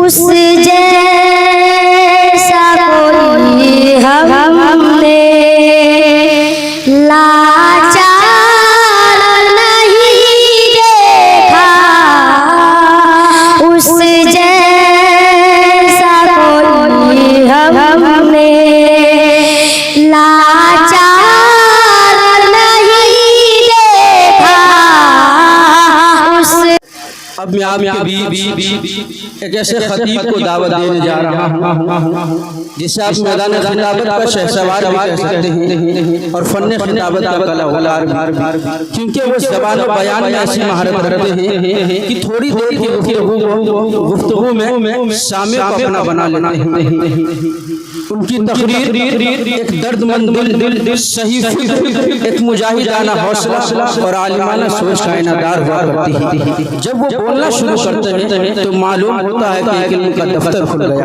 اس جیسا کوئی ہم نے لاچار نہیں دیکھا، اس جیسا کوئی ہم نے لاچار نہیں دیکھا۔ اب میں آپ کے بیچ ایک ایسے خطیب کو دعوت دینے جا رہا ہوں جسے آپ میدان خطابت کا شہسوار بھی کہہ سکتے ہیں اور فن خطابت کا کلاوکار بھی، کیونکہ وہ زبان و بیان میں ایسی مہارت رکھتے ہیں کہ تھوڑی دیر کی گفتگو میں سامع کو اپنا بنا لیتے ہیں۔ ان کی تقریر ایک درد مند دل، صحیح فکر، ایک مجاہدانہ حوصلہ اور عالمانہ سوچ کا انعکاس ہوا کرتی ہے۔ جب وہ بولنا شروع کرتے ہیں تو معلوم ہوتا ہے کہ ایک علم کا دفتر کھل گیا۔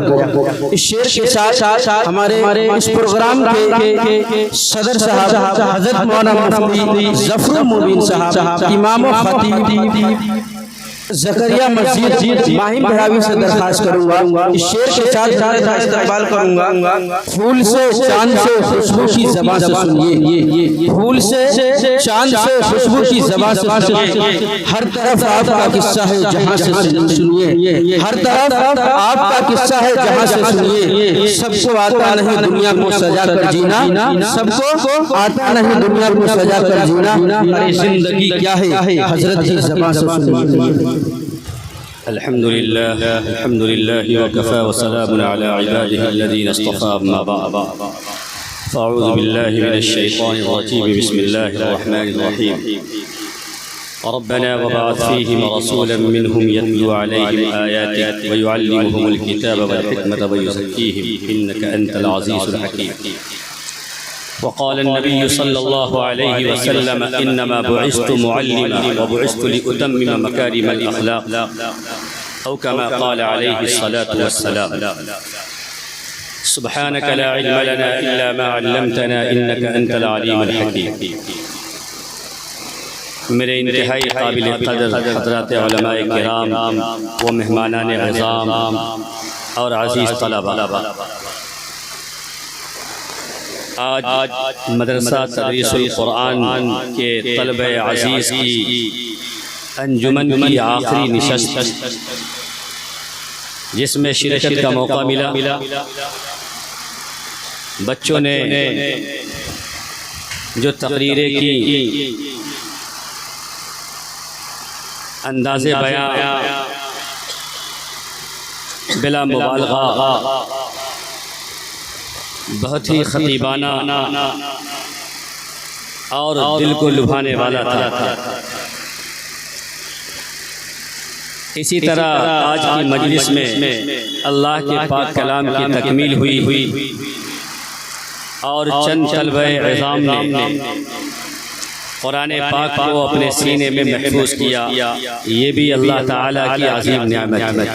اس شعر کے ساتھ ہمارے اس پروگرام کے صدر صاحب حضرت مولانا مفتی ظفر المبین صاحب، امام و خطیب زکریا مسجد ماہم بہراوی سے درخواست کروں گا، اس شعر کے ساتھ کا استقبال کروں گا۔ پھول سے چاند سے خوشبو کی زبان سے سنیے، پھول سے چاند سے خوشبو کی زبان سے سنیے، ہر طرف آپ کا قصہ ہے جہاں سے سنیے، ہر طرف آپ کا قصہ ہے جہاں سے سنیے۔ سب کو آتا نہیں دنیا کو سجا کر جینا، سب کو آتا نہیں دنیا کو سجا کر جینا، ارے زندگی کیا ہے حضرت کی زبان سے سنیے۔ الحمدللہ وکفى وسلام علی عباده الذین اصطفى، اما بعد فاعوذ باللہ من الشیطان الرجیم، بسم اللہ الرحمن الرحیم۔ ربنا وبعث فیہم رسولا منہم یتلو علیہم آیاتک ویعلمہم الکتاب والحکمۃ ویزکیہم انک انت العزیز الحکیم۔ وقال النبي صلى الله عليه وسلم إنما بعثت معلما وبعثت لأتمم مكارم الأخلاق، أو كما قال عليه الصلاة والسلام۔ سبحانك لا علم لنا إلا ما علمتنا إنك أنت العليم الحكيم۔ میرے انتہائی قابل قدر حضرات علماء کرام و مہمانان عظام اور عزیز طلباء، آج مدرسہ تدریس القرآن کے طلبہ عزیز کی انجمن کی آخری نشست، جس میں شرکت کا موقع ملا، بچوں نے جو تقریریں کی، انداز بیان بلا مبالغہ بہت ہی خطیبانہ اور دل کو لبھانے والا تھا۔ اسی طرح آج کی مجلس میں اللہ کے پاک کلام کی تکمیل ہوئی اور چند طلبہ عظام نے قرآن پاک کو اپنے سینے میں محفوظ کیا، یہ بھی اللہ تعالیٰ کی عظیم نعمت ہے۔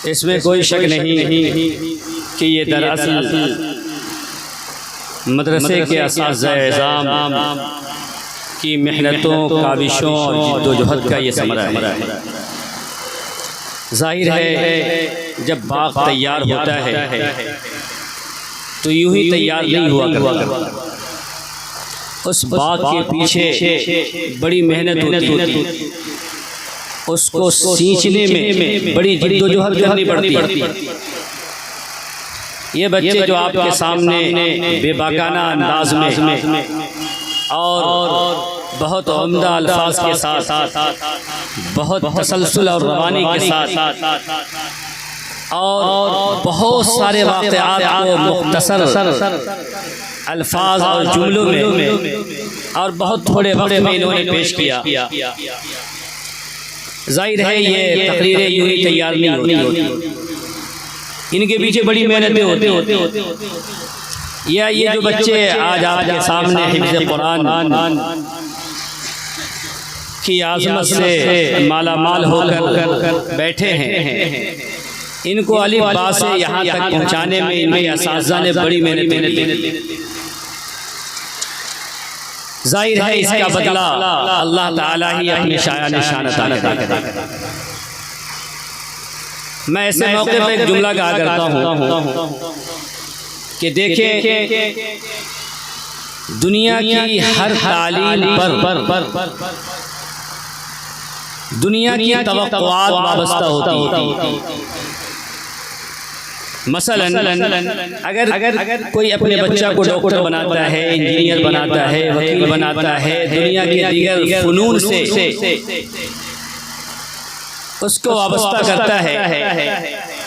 اس میں کوئی شک نہیں کہ یہ دراصل مدرسے کے اساتذہ اعظام کی محنتوں، کاوشوں اور جد و جہد کا یہ ثمرہ ہے۔ ظاہر ہے جب باغ تیار ہوتا ہے تو یوں ہی تیار نہیں ہوا کرتا، اس باغ کے پیچھے بڑی محنت ہوتی ہے، اس کو سینچنے میں بڑی جد و جہد کرنی پڑتی ہے۔ یہ بچے جو آپ کے سامنے بے باکانہ انداز میں اور بہت عمدہ الفاظ کے ساتھ، بہت تسلسل اور روانی کے ساتھ اور بہت سارے واقعات کو مختصر الفاظ اور جملوں میں اور بہت تھوڑے وقت میں انہوں نے پیش کیا، ظاہر ہے یہ تقریریں یوں ہی تیار نہیں ہوتی، ان کے پیچھے بڑی محنتیں ہوتی۔ یہ جو بچے آج آپ کے سامنے حفظ قرآن کی عظمت سے مالا مال ہو کر بیٹھے ہیں، ان کو الف با سے یہاں تک پہنچانے میں ان کے اساتذہ نے بڑی محنت کی۔ ظاہر ہے اس کا بدلہ اللہ تعالیٰ ہی اپنے شایان نشان عطا کرے گا۔ میں ایسے موقع پہ ایک جملہ کہا کرتا ہوں کہ دیکھیں دنیا کی ہر تعلیم پر دنیا کی توقعات وابستہ ہوتی ہے۔ مثلا اگر کوئی اپنے بچہ کو ڈاکٹر بناتا ہے، انجینئر بناتا ہے، وکیل بناتا ہے، دنیا کے دیگر فنون سے اس کو وابستہ کرتا ہے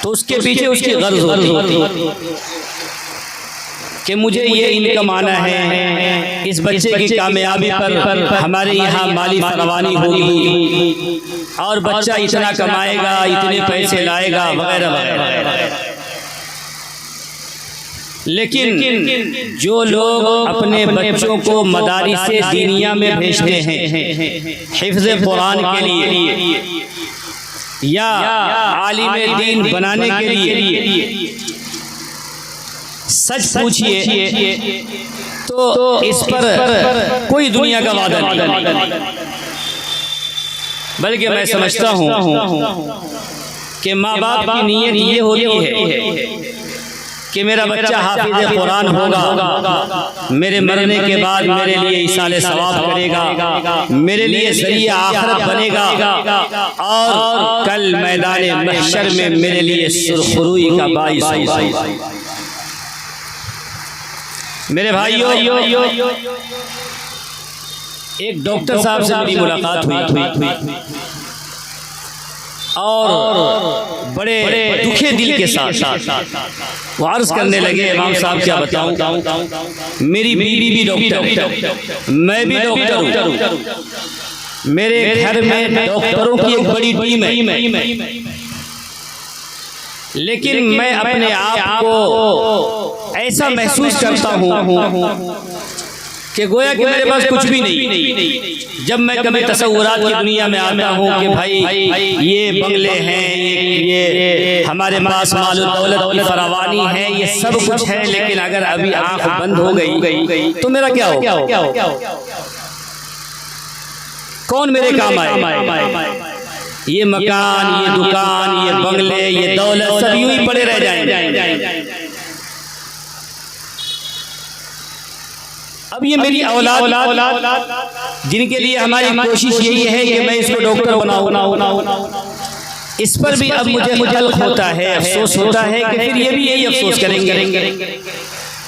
تو اس کے پیچھے اس کی غرض ہوتی کہ مجھے یہ انکم آنا ہے، اس بچے کی کامیابی پر ہمارے یہاں مالی فراوانی ہوگی اور بچہ اتنا کمائے گا، اتنے پیسے لائے گا وغیرہ وغیرہ۔ لیکن جو لوگ اپنے بچوں کو مدارس دینیہ میں بھیجتے ہیں حفظ قرآن کے لیے یا عالم دین بنانے کے لیے، سچ پوچھئے تو اس پر کوئی دنیا کا وعدہ نہیں، بلکہ میں سمجھتا ہوں کہ ماں باپ کی نیت یہ ہوتی ہے کہ میرا بچہ حافظ قرآن ہوگا، میرے مرنے کے بعد میرے لیے ایصال ثواب کرے گا، میرے لیے ذریعہ آخرت بنے گا اور کل میدان محشر میں میرے لیے سرخروئی کا باعث ہوگا۔ میرے بھائیو، ایک ڈاکٹر صاحب سے میری ملاقات ہوئی اور بڑے دکھے دل کے ساتھ وہ عرض کرنے لگے، امام صاحب کیا بتاؤں، میری بیوی بھی ڈاکٹر، میں بھی ڈاکٹر ہوں، میرے گھر میں ڈاکٹروں کی ایک بڑی ٹیم ہے، لیکن میں اپنے آپ کو ایسا محسوس کرتا ہوں کہ گویا کہ میرے پاس کچھ بھی نہیں۔ جب میں کبھی تصورات کی دنیا میں آتا ہوں کہ بھائی یہ بنگلے ہیں، یہ ہمارے پاس مال و دولت کی فراوانی ہے، یہ سب کچھ ہے، لیکن اگر ابھی آنکھ بند ہو گئی تو میرا کیا ہوگا؟ کون میرے کام آئے؟ یہ مکان، یہ دکان، یہ بنگلے، یہ دولت سب یوں ہی پڑے رہ جائیں۔ اب یہ میری اولاد جن کے لیے ہماری کوشش یہی ہے کہ میں اس کو ڈاکٹر بناؤں، اس پر بھی اب مجھے حلق ہوتا ہے، افسوس ہوتا ہے کہ پھر یہ بھی یہی افسوس کریں گے۔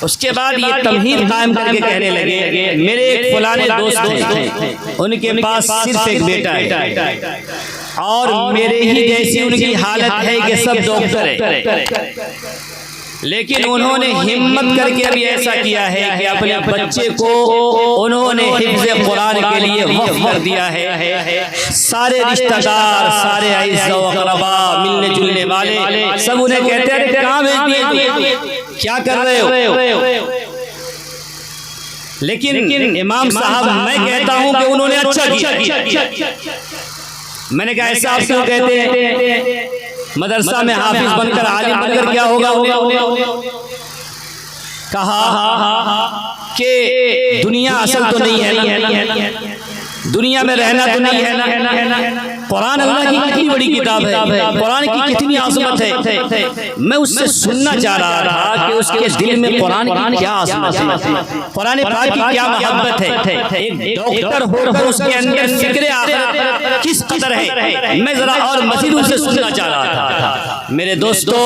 اس کے بعد یہ تمہید قائم کر کے کہنے لگے، میرے ایک فلانے دوست ہیں، ان کے پاس صرف ایک بیٹا ہے اور میرے ہی جیسی ان کی حالت ہے کہ سب ڈاکٹر ہیں، لیکن انہوں نے ہمت کر کے ابھی ایسا کیا ہے کہ اپنے بچے کو انہوں نے حفظ قرآن کے لیے وقف کر دیا ہے۔ سارے رشتہ دار، سارے اعزاء و اقرباء، ملنے جلنے والے سب انہیں کہتے ہیں کہاں بھیج دیے، کیا کر رہے ہو؟ لیکن امام صاحب میں کہتا ہوں کہ انہوں نے اچھا کیا۔ میں نے کہا ایسا آپ کیوں کہتے ہیں؟ مدرسہ میں حافظ بن کر عالم بن کر کیا ہوگا؟ کہا کہ دنیا اصل تو نہیں ہے، دنیا میں رہنا تو نہیں ہے، قرآن اللہ کی کتنی بڑی کتاب ہے، قرآن کی کتنی عظمت ہے۔ میں اس سے سننا چاہ رہا تھا کہ اس کے دل میں قرآن کی کیا عظمت ہے، قرآن پاک کی کیا محبت ہے۔ ایک ڈاکٹر ہو کر اس کے اندر فکر آخرت کس قدر ہے، میں ذرا اور مزید ان سے سننا چاہ رہا تھا۔ میرے دوستو،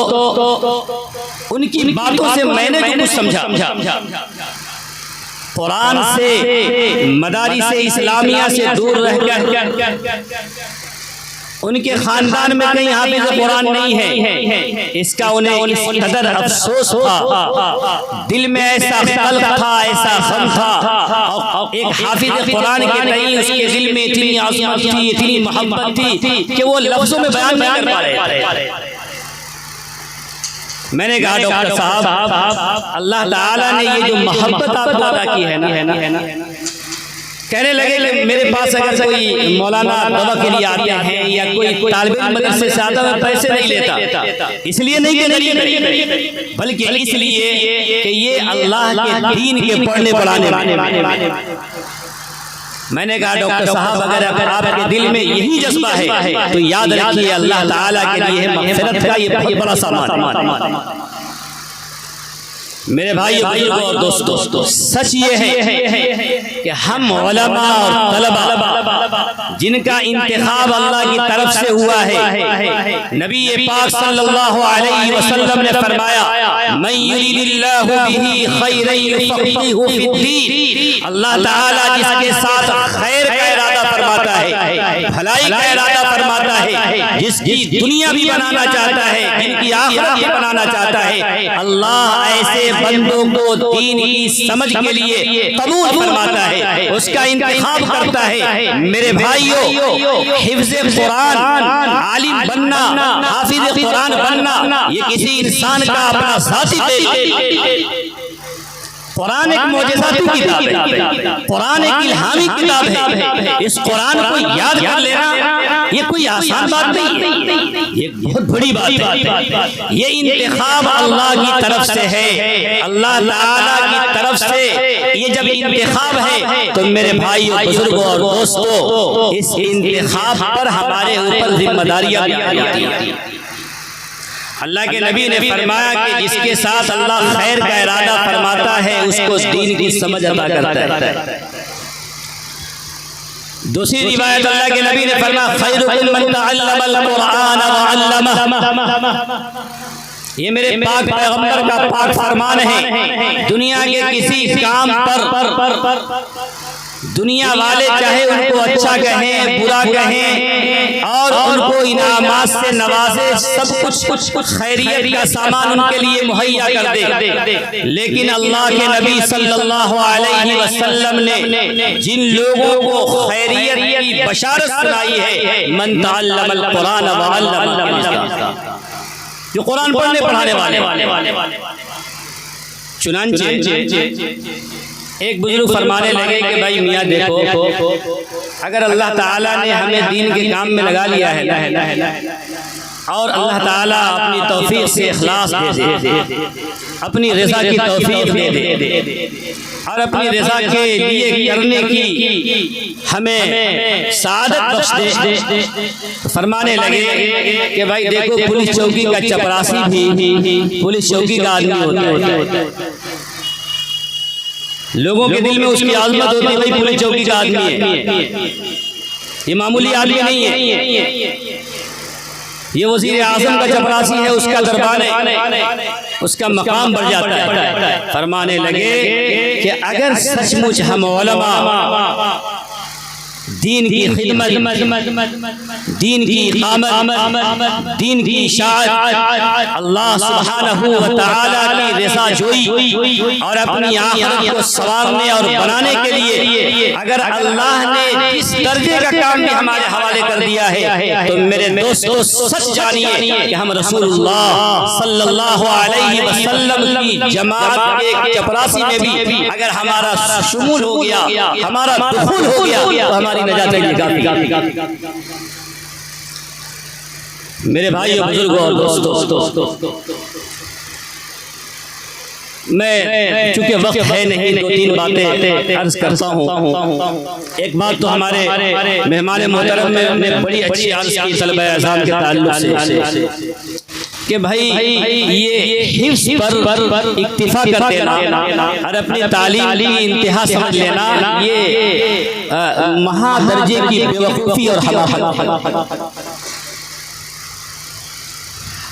ان کی باتوں سے میں نے جو کچھ سمجھا، قرآن سے، مدارس اسلامیہ سے دور رہ کر ان کے خاندان میں کہیں حافظ قرآن نہیں ہے، اس کا انہیں اس قدر افسوس تھا، دل میں ایسا قلق تھا، ایسا غم تھا، ایک حافظ قرآن کے تئیں اس کے دل میں اتنی عظمت تھی، اتنی محبت تھی کہ وہ لفظوں میں بیان نہیں کر پا رہے تھے۔ میں نے کہا ڈاکٹر صاحب، اللہ تعالیٰ نے یہ جو محبت آپ کو عطا کی ہے نا، کہنے لگے کہ میرے پاس اگر کوئی مولانا دوا کے لیے آتے ہیں یا کوئی طالب علم مدرسے سے آتا ہے، پیسے نہیں لیتا، اس لیے نہیں کہ نہیں، بلکہ اس لیے کہ یہ اللہ کے دین کے پڑھنے پڑھانے والے، میں نے کہا ڈاکٹر صاحب اگر آپ کے دل میں یہی جذبہ ہے تو یاد رکھیے اللہ تعالیٰ کے لیے مغفرت کا یہ بہت بڑا سامان۔ میرے بھائی اور دوستو، سچ یہ ہے کہ ہم علماء اور طلباء جن کا انتخاب اللہ کی طرف سے ہوا ہے، نبی پاک صلی اللہ علیہ وسلم نے فرمایا من یرید اللہ بہ خیرا یفقہہ فی الدین، اللہ تعالیٰ جس کے ساتھ خیر کا ارادہ فرماتا ہے، بھلائی کا ارادہ فرماتا ہے، جس کی دنیا بھی بنانا چاہتا ہے، جن کی آخرت بھی بنانا چاہتا ہے، اللہ ایسے بندوں کو دین کی سمجھ کے لیے قبول فرماتا ہے، اس کا انتخاب کرتا ہے۔ میرے بھائیو، حفظ قرآن، عالم بننا، حافظ قرآن بننا یہ کسی انسان کا اپنا ذاتی تجربہ۔ قرآن ایک معجزاتی کتاب ہے، قرآن ایک الہامی کتاب ہے، اس قرآن کو یاد کر لینا یہ کوئی آسان بات نہیں ہے، یہ بہت بڑی بات ہے۔ یہ انتخاب اللہ کی طرف سے ہے، اللہ تعالیٰ کی طرف سے یہ جب انتخاب ہے تو میرے بھائیو، بزرگوں اور دوستو، اس انتخاب پر ہمارے اوپر ذمہ داریاں بھی آتی ہیں۔ اللہ کے نبی نے فرمایا کہ جس کے ساتھ اللہ خیر کا ارادہ فرماتا ہے اس کو دین کی سمجھ عطا کرتا ہے۔ دوسری روایت اللہ کے نبی نے فرمایا خیرکم من تعلم القرآن وعلمہ، یہ میرے پاک پیغمبر کا پاک فرمان ہے۔ دنیا کے کسی کام پر دنیا والے چاہے ان کو اچھا کہیں، برا کہیں اور ان کو انعامات سے نوازے، سب کچھ خیریت کا سامان ان کے لیے مہیا کر دے، لیکن اللہ کے نبی صلی اللہ علیہ وسلم نے جن لوگوں کو خیریت کی بشارت سنائی ہے، من تعلم القرآن وعلمہ، جو قرآن پڑھنے پڑھانے والے۔ چنانچہ ایک بزرگ فرمانے لگے کہ بھائی میاں دیکھو، اگر اللہ تعالیٰ نے ہمیں دین کے کام میں لگا لیا ہے اور اللہ تعالیٰ اپنی توفیق سے اخلاص دے دے، اپنی رضا کی توفیق دے دے اور اپنی رضا کے لیے کرنے کی ہمیں سعادت بخش دے، فرمانے لگے کہ بھائی دیکھو پولیس چوکی کا چپراسی بھی پولیس چوکی کا آدمی ہوتا ہے، لوگوں کے دل میں اس کی عظمت ہوتی ہے، بھائی پولیس چوکی کا آدمی ہے، یہ معمولی آدمی نہیں ہے، یہ وزیر اعظم کا چپراسی ہے، اس کا دربار ہے، اس کا مقام بڑھ جاتا ہے۔ فرمانے لگے کہ اگر سچ مچ ہم علماء دین کی خدمت، دین کی اقامت، دین کی اشاعت، اللہ سبحانہ و تعالیٰ کی رضا جوئی اور اپنی آخرت کو سنوارنے اور بنانے کے لیے اگر اللہ نے جس درجے کا کام بھی ہمارے حوالے کر دیا ہے تو میرے دوستو سچ جانیے کہ ہم رسول اللہ صلی اللہ علیہ وسلم کی جماعت کے چپراسی میں بھی اگر ہمارا شمول ہو گیا، ہمارا دخول ہو گیا تو ہماری نجات ہے کافی۔ میرے بھائیو، بزرگوں اور دوستو، میں چونکہ وقت ہے نہیں تو تین باتیں عرض کرتا ہوں۔ ایک بات تو ہمارے مہمان محترم نے بڑی اچھی عرض کی طلبہ اعزام کے تعلق سے کہ بھائی یہ حفظ پر اکتفا کر دینا اور اپنی تعلیم کی انتہا سمجھ لینا یہ مہا درجے کی بے وقوفی اور حماقت۔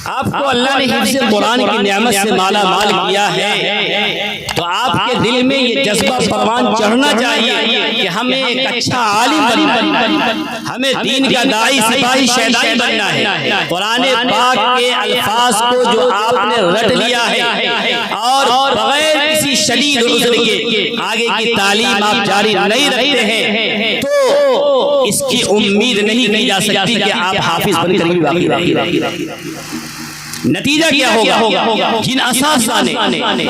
آپ کو اللہ نے حفظ قرآن کی نعمت سے مالا مال کیا ہے تو آپ کے دل میں یہ جذبہ پروان چڑھنا چاہیے کہ ہمیں ایک اچھا عالم بننا ہے، ہمیں دین کا داعی، سپاہی، شہدائی بننا ہے۔ قرآن پاک کے الفاظ کو جو آپ نے رٹ لیا ہے اور بغیر کسی شدید عذر کے آگے کی تعلیم آپ جاری نہیں رکھتے ہیں تو اس کی امید نہیں کی جا سکتی کہ آپ حافظ بن کر بھی باقی۔ نتیجہ کیا ہوگا؟ جن اساتذہ نے،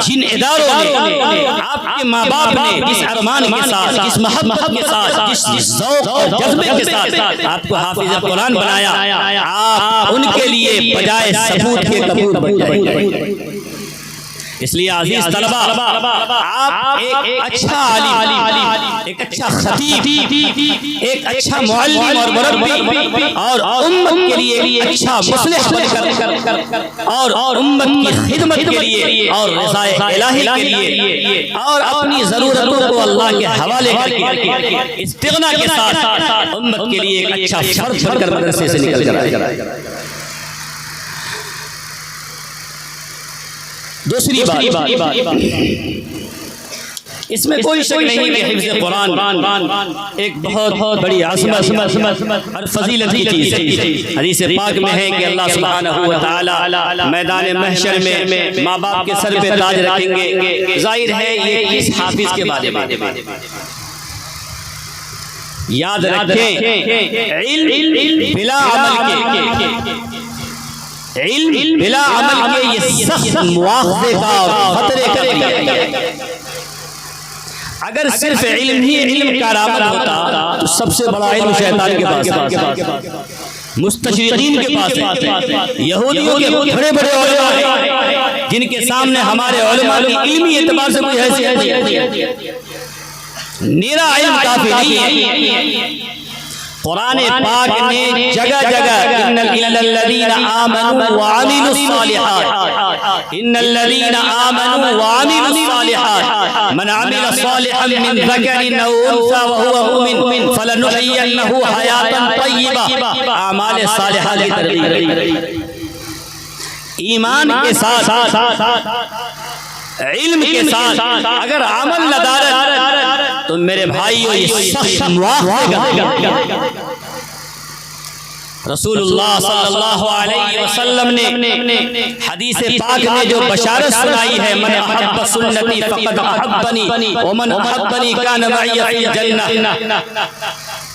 جن اداروں نے، آپ کے ماں باپ نے جس ارمان کے ساتھ، جس محبت کے ساتھ، جس ذوق اور جذبے کے ساتھ آپ کو حافظ قرآن بنایا، آپ ان کے لیے بجائے ثبوت کے قبول بن جائیں۔ اس لیے عزیز طلبہ، آپ ایک اچھا عالم، ایک اچھا خطیب، ایک اچھا معلم اور مربی اور امت کے لیے اچھا مصلح بن کر اور امت کی خدمت کے لیے اور رضائے الہی کے لیے اور اپنی ضرورتوں کو اللہ کے حوالے کر کے استغنا کے ساتھ امت کے لیے ایک اچھا فرد بن کر مدرسے سے نکل کر آئے۔ دوسری بات، اس میں کوئی شک نہیں کہ حفظ قرآن ایک بہت بڑی عظمت اور فضیلت کی چیز ہے۔ حدیث پاک میں ہے کہ اللہ سبحانہ و تعالی میدان محشر میں ماں باپ کے سر پہ تاج رکھیں گے۔ ظاہر ہے یہ کس حافظ کے بارے میں؟ یاد رکھیں، علم بلا عمل کے، علم بلا عمل کے یہ سخت مواخذے کا اور خطرے کا ہے۔ اگر صرف علم ہی علم کا علامت ہوتا تو سب سے بڑا علم شیطان کے پاس، مستشرقین کے پاس ہے، یہودیوں کے بڑے بڑے علماء ہیں جن کے سامنے ہمارے علماء کی علمی اعتبار سے کوئی حیثیت نہیں۔ نیرا علم کافی نہیں ہے۔ قرآن پاک نے جگہ جگہ ان الذین آمنوا وعملوا الصالحات، ان الذین آمنوا وعملوا الصالحات من عمل صالحا من ذکر او انثى وهو مؤمن فلنحيينه حیاتا طیبہ۔ اعمال صالحہ کی ترغیب، ایمان کے ساتھ، علم کے ساتھ اگر عمل ندارت تو میرے بھائیو یہ سخت مواخذے کا۔ رسول اللہ صلی اللہ علیہ وسلم نے حدیث پاک میں جو بشارت سنائی ہے، من احب سنتی فقد احبنی ومن احبنی کان معی فی الجنہ۔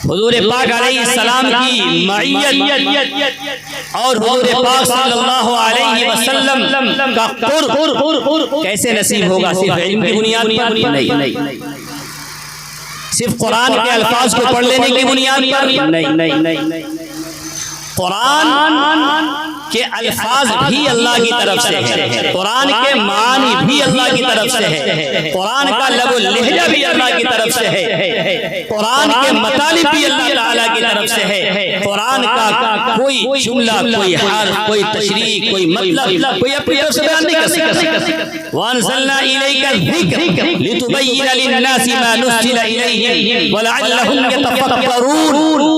حضور پاک علیہ السلام کی معیت اور حضور پاک صلی اللہ علیہ وسلم کا قرب کیسے نصیب ہوگا؟ صرف علم کی بنیاد پر نہیں، صرف قرآن کے الفاظ کو پڑھ لینے کی بنیاد پر نہیں۔ قرآن کے الفاظ بھی اللہ کی طرف سے ہے، قرآن کے معنی بھی اللہ کی طرف سے ہے، قرآن کا لب و لہجہ بھی اللہ کی طرف سے ہے، قرآن کے مطالب بھی اللہ تعالیٰ کی طرف سے ہے۔ قرآن کا کوئی جملہ، کوئی حرف، کوئی تشریح، کوئی مطلب کوئی اپنی طرف سے بیان نہیں کر سکتا۔ وَأَنزَلْنَا إِلَيْكَ الذِّكْرَ لِتُبَيِّنَ لِلنَّاسِ مَا نُزِّلَ إِلَيْهِمْ وَلَعَلَّهُمْ يَتَفَكَّرُونَ۔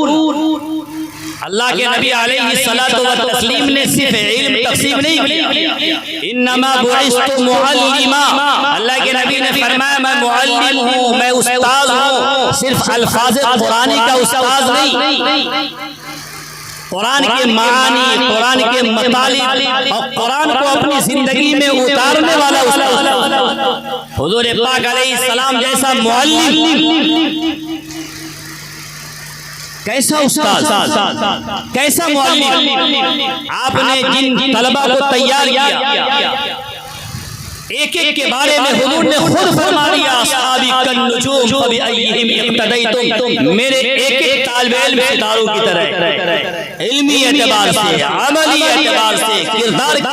اللہ کے نبی علیہ الصلوۃ والتسلیم نے صرف علم تقسیم نہیں کیا، انما بعثت معلما۔ اللہ کے نبی نے فرمایا میں معلم ہوں، میں استاد ہوں، صرف الفاظ قرآنی کا استاد نہیں، قرآن کے معانی، قرآن کے مطالب اور قرآن کو اپنی زندگی میں اتارنے والا استاد۔ حضور پاک علیہ السلام جیسا معلم، کیسا استاد، کیسا معلم، آپ نے جن طلبہ کو تیار کیا، ایک ایک کے بارے میں حضور نے خود فرما دیا، اصحابی کالنجوم فبأیہم اقتدیتم، میرے ایک ایک طالب علم ستاروں کی طرح، علمی اعتبار سے، عملی اعتبار سے، کردار کے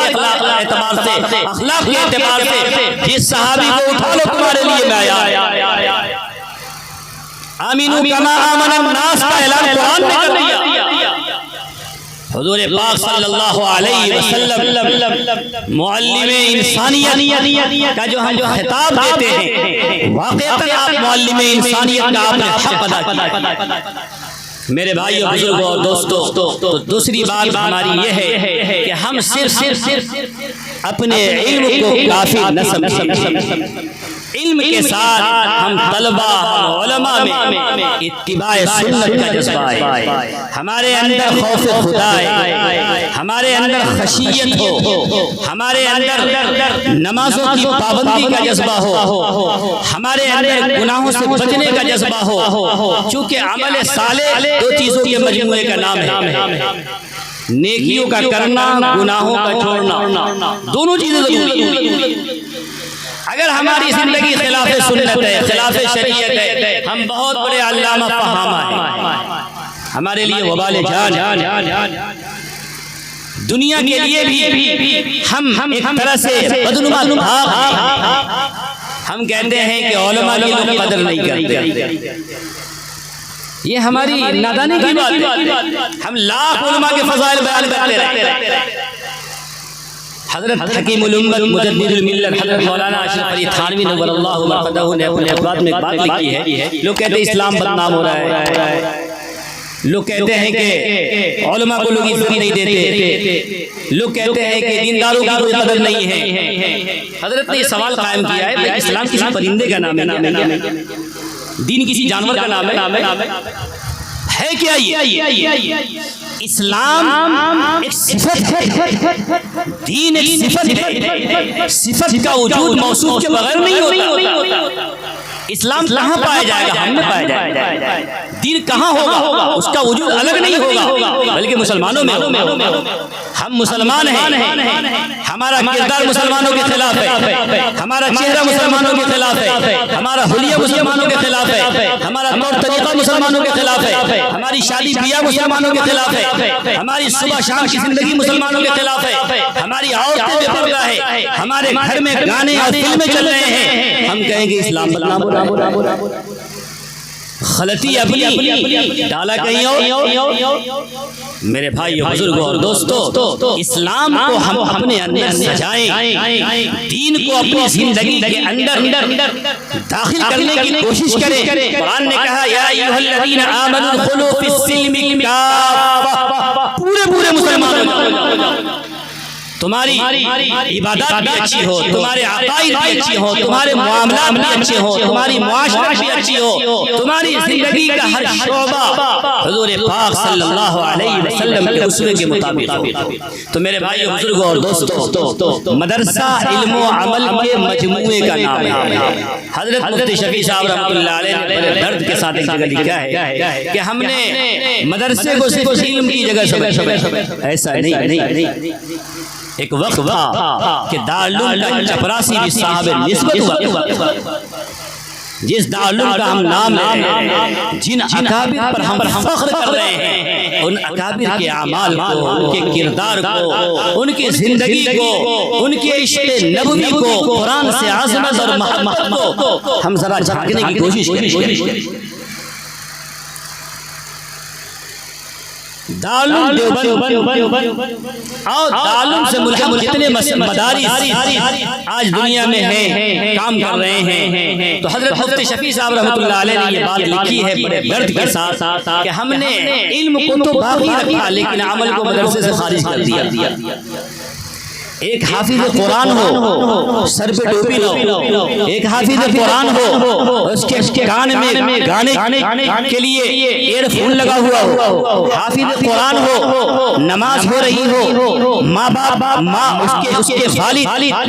اعتبار سے، اخلاق کے اعتبار سے، جس صحابی کو اٹھا لو تمہارے لیے میں آیا۔ آمینو کما آمن الناس کا اعلان قرآن نے کر دیا۔ حضور پاک صلی اللہ علیہ وسلم معلم انسانیت کا جو ہم خطاب دیتے ہیں، واقعتاً آپ معلم انسانیت کا آپ نے حق ادا کیا۔ میرے بھائیو، بزرگوں اور دوستو، تو دوسری بات ہماری یہ ہے کہ ہم صرف اپنے علم کو کافی نہ سمجھیں، علم کے ساتھ ہم طلبہ، علماء میں اتباع سنت کا جذبہ ہے، ہمارے اندر خوف خدا ہے، ہمارے اندر خشیت ہو، ہمارے اندر نمازوں کی پابندی کا جذبہ ہو، ہمارے اندر گناہوں سے بچنے کا جذبہ ہو، چونکہ عمل صالح دو چیزوں کے مجموعے کا نام ہے، نیکیوں کا کرنا، گناہوں کا چھوڑنا، دونوں چیزیں ضروری ہیں۔ اگر ہماری زندگی خلاف سنت ہے، خلاف شریعت ہے، ہم بہت بڑے علامہ فہامہ ہیں، ہمارے لیے وبال جان۔ دنیا کے لیے بھی ہم ایک طرح سے بدنما ہم کہتے ہیں کہ علماء کی لوگ قدر نہیں کرتے. یہ ہماری نادانی کی بات ہے. ہم لاکھ علماء کے فضائل بیان کرتے رہتے ہیں. حضرت حکیم الامت مجدد الملت حضرت مولانا اشرف علی تھانوی نور اللہ مرقدہ نے اپنے اخبار میں ایک بات لکھی ہے. لوگ کہتے ہیں اسلام بدنام ہو رہا ہے. لوگ کہتے ہیں کہ علماء کو لوگ عزت نہیں دیتے. لوگ کہتے ہیں کہ دینداروں کی کوئی قدر نہیں ہے. حضرت نے یہ سوال قائم کیا ہے کہ اسلام کسی پرندے کا نام ہے؟ دین کسی جانور کا نام ہے کیا؟ یہ اسلام ایک صفت ہے. دین ایک صفت ہے. صفت کا وجود موصوف کے بغیر نہیں ہوتا. اسلام کہاں پایا جائے گا؟ ہم میں پایا جائے گا. دین کہاں ہوگا؟ اس کا وجود الگ نہیں ہوگا بلکہ مسلمانوں میں ہوگا. ہم مسلمان ہیں. ہمارا کردار مسلمانوں کے خلاف ہے. ہمارا چہرہ مسلمانوں کے خلاف ہے. ہمارا حلیہ مسلمانوں کے خلاف ہے. ہمارا طور طریقہ مسلمانوں کے خلاف ہے. ہماری شادی بیاہ مسلمانوں کے خلاف ہے. ہماری صبح شام کی زندگی مسلمانوں کے خلاف ہے. ہماری عورتیں بے پردہ ہے. ہمارے گھر میں گانے اور فلمیں چل رہے ہیں. ہم کہیں گے اسلام بدنام ہو رہا ہے. غلطی اپنی ڈالا کہیں اور. میرے بھائیو بزرگوں اور دوستو، اسلام کو ہم اپنے اندر سجائیں. دین کو اپنی زندگی کے اندر داخل کرنے کی کوشش کریں. قرآن نے کہا یا ایھا الذین آمنوا ادخلوا فی السلم کافہ. پورے مسلمانوں، تمہاری عبادات بھی اچھی ہو، تمہارے عقائد بھی اچھی ہو، تمہارے معاملات بھی اچھے ہو، تمہاری معاشرت بھی اچھی ہو، تمہاری زندگی کا ہر شعبہ حضور پاک صلی اللہ علیہ وسلم کے اسوے کے مطابق ہو. تو میرے بھائیو بزرگوں اور دوستو، مدرسہ علم و عمل کے مجموعے کا نام ہے. حضرت مفتی شفیع صاحب رحمۃ اللہ علیہ نے بڑے درد کے ساتھ ایک جگہ لکھا ہے کہ ہم نے مدرسے کو صرف علم کی جگہ سمجھا. ایسا نہیں. ایک وقت تھا کہ دارالعلوم کا چپراسی بھی صاحب نسبت ہوا. جس دارالعلوم کا ہم نام لیں، جن اکابر پر ہم فخر کر رہے ہیں، ان اکابر کے اعمال کو، ان کے کردار کو، ان کی زندگی کو، ان کے عشق نبوی کو، قرآن سے عظمت اور محبت کو ہم ذرا جھانکنے کی کوشش کریں. دارالعلوم دیوبند اور دارالعلوم سے ملحق جتنے مدارس آج دنیا میں ہیں، کام کر رہے ہیں، تو حضرت مفتی شفیع صاحب رحمۃ اللہ علیہ نے یہ بات لکھی ہے بڑے درد کے ساتھ کہ ہم نے علم کو تو باقی رکھا لیکن عمل کو مدرسے سے خارج کر دیا. ایک حافظ قرآن ہو، سر پہ ٹوپی ہو، ایک حافظ قرآن ہو، اس کے کان میں گانے کے لیے ایئر فون لگا ہوا ہو. حافظ قرآن ہو، نماز ہو رہی ہو، ماں اس کے والد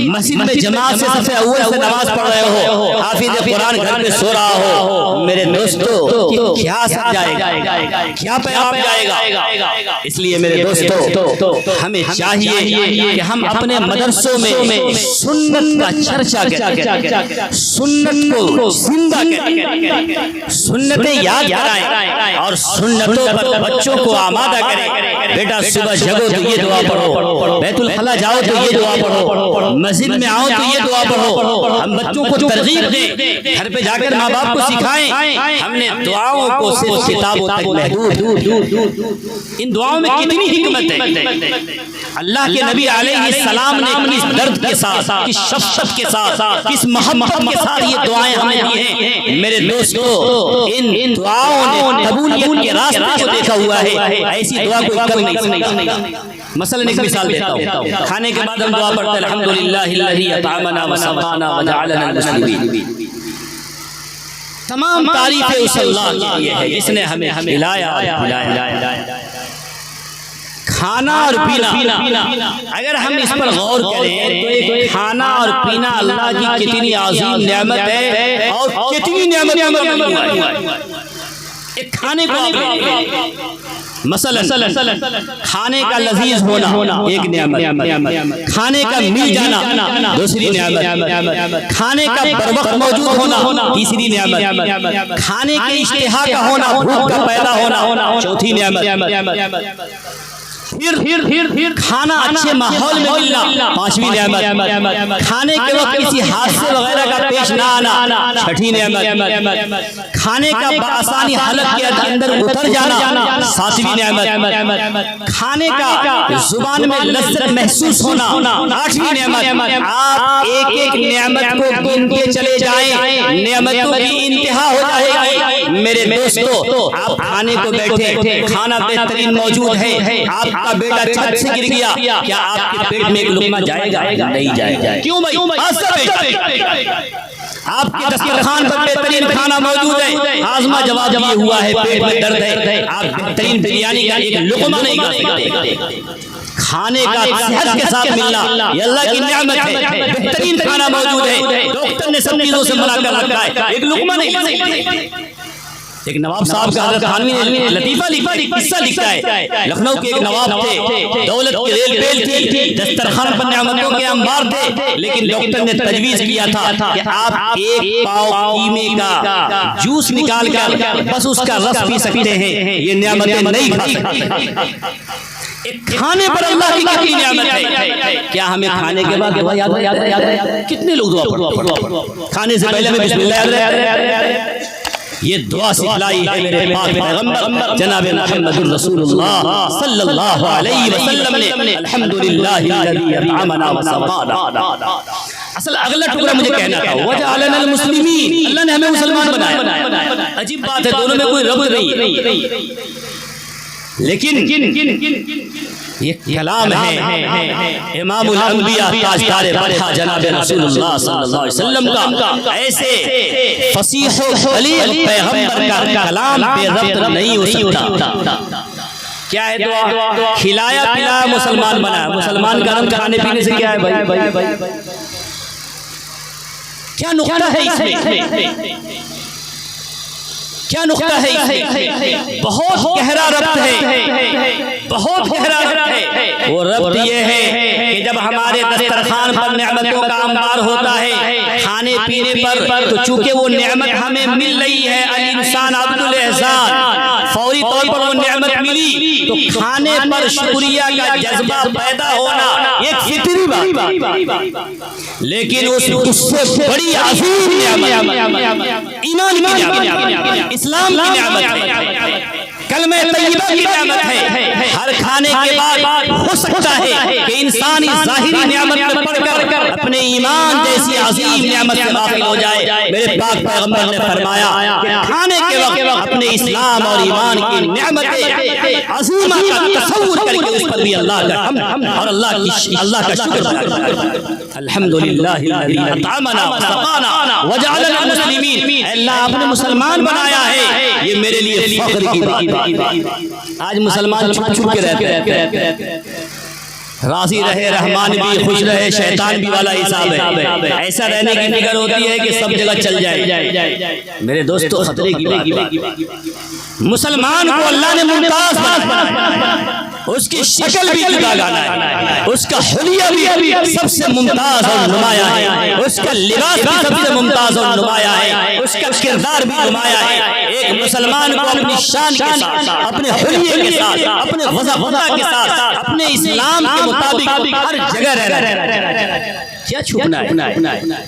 مسجد میں جماعت سے صف اول سے نماز پڑھ رہے ہو، حافظ قرآن گھر میں سو رہا ہو. میرے دوستو، کیا سب جائے گا؟ کیا پیغام جائے گا؟ اس لیے میرے دوستو، ہمیں چاہیے کہ ہم اپنے مدرسوں میں سنت کا چرچا کریں، سنت کو زندہ کریں، سنتیں یاد کرائیں اور سنتوں پر بچوں کو آمادہ کریں. بیٹا صبح جگو تو یہ دعا پڑھو، بیت الخلا جاؤ تو یہ دعا پڑھو، مسجد میں آؤ تو یہ دعا پڑھو. ہم بچوں کو ترغیب دیں، گھر پہ جا کر ماں باپ کو سکھائیں. ہم نے دعاؤں کو صرف کتابوں تک محدود. ان دعاؤں میں کتنی حکمت ہے. اللہ کے نبی علیہ السلام نے کس درد کے ساتھ، کس شفقت کے ساتھ، کس محبت کے ساتھ یہ دعائیں ہمیں دی ہیں. میرے دوستو، ان دعاؤں نے قبولیت کے راستے کو دیکھا ہوا ہے. ایسی دعا کوئی کبھی نہیں سمجھا. مثلا ایک مثال دیتا ہوں. کھانے کے بعد ہم دعا پڑھتے ہیں الحمدللہ الذی اطعمنا وسقانا وجعلنا مسلمین. تمام تعریفیں اس اللہ کے لیے ہے جس نے ہمیں ہلایا. کھانا اور پینا، اگر ہم اس پر غور کریں تو ایک کھانا اور پینا اللہ کی کتنی عظیم نعمت ہے اور کتنی نعمت. ایک کھانے کو مثلا کھانے کا لذیذ ہونا ایک نعمت، کھانے کا مل جانا دوسری نعمت، کھانے کا بروقت موجود ہونا تیسری نعمت، کھانے کے اشتہا کا ہونا، بھوک کا پیدا ہونا چوتھی نعمت. پھر کھانا اچھے ماحول میں ملنا، پانچویں نعمت کھانے کے وقت کسی حادثے وغیرہ کا پیش نہ آنا، چھٹی نعمت کھانے کا بآسانی حلق کے اندر اتر جانا، ساتویں نعمت کھانے کا زبان میں لذت محسوس ہونا، آٹھویں نعمت آپ ایک ایک نعمت کو گنتے چلے جائیں، نعمتوں کی انتہا ہو جائے گی۔ میرے دوستو، آپ کھانے کو بیٹھے، کھانا بہترین موجود ہے، آپ کا بیٹا چھت سے گر گیا، کیا آپ کے پیٹ میں ایک لقمہ جائے گا؟ نہیں جائے گا۔ کیوں بھائی؟ آپ کے دسترخوان پر بہترین کھانا موجود ہے، ہاضمہ جواب یہ ہوا ہے، پیٹ میں درد ہے، آپ بہترین بریانی کا ایک لقمہ نہیں کھا سکتے۔ کھانے کا صحت کے ساتھ ملنا یہ اللہ کی نعمت ہے، بہترین کھانا موجود ہے، ڈاکٹر نے سب چیزوں سے منع کر رکھا ہے، ایک لقمہ نہیں لے سکتے۔ ایک نواب صاحب کا حضرت تھانوی نے لطیفہ لکھا، قصہ لکھا ہے، لکھنؤ کے ایک نواب تھے، دولت کی ریل بیل تھی، دسترخوان پر نعمتوں کے انبار تھے، لیکن ڈاکٹر نے تجویز کیا تھا کہ آپ ایک پاؤ قیمے کا جوس نکال کر بس اس کا رس پی سکتے ہیں، یہ نعمتیں نہیں کھا سکتے۔ کھانے پر اللہ کی کتنی نعمت ہے، کیا ہمیں کھانے کے بعد دعا یاد ہے؟ کتنے لوگ دعا پڑھتے؟ کھانے سے پہلے ہمیں بسم اللہ یاد ہے۔ یہ دعا سکھلائی ہے میرے پاک پیغمبر جناب محمد رسول اللہ صلی اللہ علیہ وسلم نے، الحمدللہ الذی اطعمنا وسقانا۔ اصل اگلا ٹکڑا مجھے کہنا تھا، وجعلنا المسلمین، اللہ نے ہمیں مسلمان بنایا۔ عجیب بات ہے، دونوں میں کوئی ربط نہیں، لیکن یہ کلام ہے امام الانبیاء تاجدار برحا جناب رسول اللہ صلی اللہ علیہ وسلم کا، ایسے فصیح و بلیغ پیغمبر کا کلام بے ربط نہیں ہو سکتا۔ کیا ہے دعا؟ کھلایا پلایا مسلمان بنا، مسلمان کا رنگ کھانے پینے سے کیا ہے بھائی؟ کیا نقطہ ہے اس میں؟ کیا نقطہ ہے اس میں؟ بہت گہرا ربط ہے، بہت گہرا ربط ہے۔ وہ ربط یہ ہے کہ جب ہمارے دسترخوان پر نعمتوں کا انبار ہوتا ہے، کھانے پینے پر، تو چونکہ وہ نعمت ہمیں مل رہی ہے، الانسان عبد الاحسان، فوری طور پر وہ نعمت ملی تو کھانے پر شکریہ کا جذبہ پیدا ہونا ایک فطری بات، لیکن اس سے بڑی عظیم نعمت ایمان کی نعمت، اسلام کی نعمت ہے، کلمہ طیبہ کی نعمت ہے۔ ہر کھانے کے بعد ہو سکتا ہے کہ انسان اس ظاہری نعمت میں پڑھ کر اپنے ایمان جیسی عظیم نعمت سے غافل ہو جائے۔ میرے پاک پیغمبر نے فرمایا کہ کھانے کے وقت اپنے اسلام اور ایمان کی نعمت عظیمہ کا تصور کر کے اس پر بھی اللہ کا حمد اور اللہ کا شکر کریں۔ الحمدللہ الذی اطعمنا وسقانا وجعلنا مسلمین، اللہ آپ نے مسلمان بنایا ہے، یہ میرے لیے فخر کی بات ہے۔ آج مسلمان چھپ چھپ کے رہتے ہیں، راضی رہے رحمان بھی، خوش رہے شیطان بھی والا حساب ہے، ایسا رہنے کی فکر ہوتی ہے کہ سب جگہ چل جائے۔ میرے دوستو، خطرے کی بات ہے، مسلمان کو اللہ نے ممتاز بنایا، اس کی شکل بھی جدا گانا ہے، اس کا حلیہ بھی سب سے ممتاز اور نمایاں ہے، اس کا لباس بھی سب سے ممتاز اور نمایاں ہے، اس کا کردار بھی نمایاں ہے۔ ایک مسلمان کو اپنی شان کے ساتھ، اپنے حلیے کے ساتھ، اپنے وضاحت کے ساتھ، اپنے اسلام کے مطابق ہر جگہ رہنا ہے، کیا چھپنا ہے،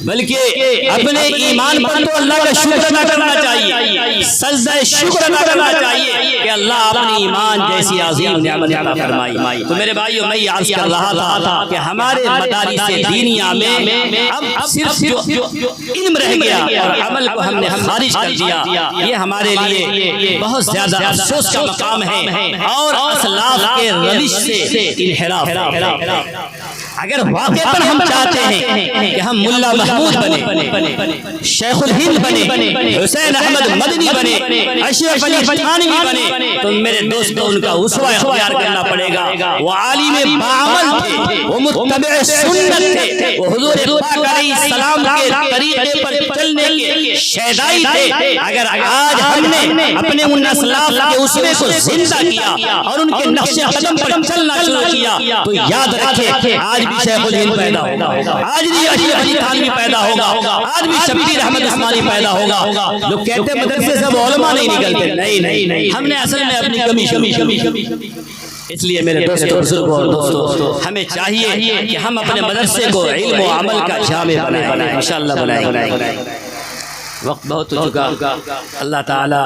بلکہ اپنے ایمان پر تو اللہ کا شکر ادا کرنا چاہیے، سجدہ شکر ادا کرنا چاہیے کہ اللہ اپنی ایمان جیسی عظیم نعمت عطا فرمائی۔ تو میرے بھائیو، میں یہ عرض کر رہا تھا کہ ہمارے مدارس دینیہ میں اب صرف جو علم رہ گیا اور عمل کو ہم نے خارج کر دیا، یہ ہمارے لیے بہت زیادہ افسوس کا مقام ہے اور اسلاف کے روش سے انحراف ہے۔ اگر واقعاً ہم چاہتے ہیں کہ ہم ملا محمود بنے، شیخ الہند بنے، حسین احمد مدنی بنے، اشرف علی تھانوی بنے، تو میرے دوستو ان کا اسوہ اختیار کرنا پڑے گا۔ وہ عالم باعمل تھے، وہ متبع سنت تھے، وہ حضور پاک علیہ السلام کے طریقے پر چلنے کے شیدائی تھے۔ اگر آج ہم نے اپنے ان اسلاف کے اسوے کو زندہ کیا اور ان کے نقش قدم پر چلنا شروع کیا، تو یاد رکھیں آج بھی شیخ الہند پیدا ہوگا، آج بھی اشرف علی تھانوی پیدا ہوگا، آج بھی شبیر احمد عثمانی پیدا ہوگا۔ لوگ کہتے ہیں مدرسے سے علماء نہیں نکلتے، نہیں، ہم نے اصل میں اپنی کمی۔ اس لیے میرے دوستو بزرگوں اور دوستو، ہمیں چاہیے کہ ہم اپنے مدرسے کو علم و عمل کا جامع بنائیں، انشاءاللہ بنائیں۔ وقت بہت ہو چکا، اللہ تعالیٰ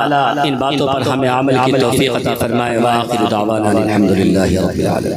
ان باتوں پر ہمیں عمل کی توفیق عطا فرمائے۔ وآخر دعوانا الحمدللہ رب العالمین۔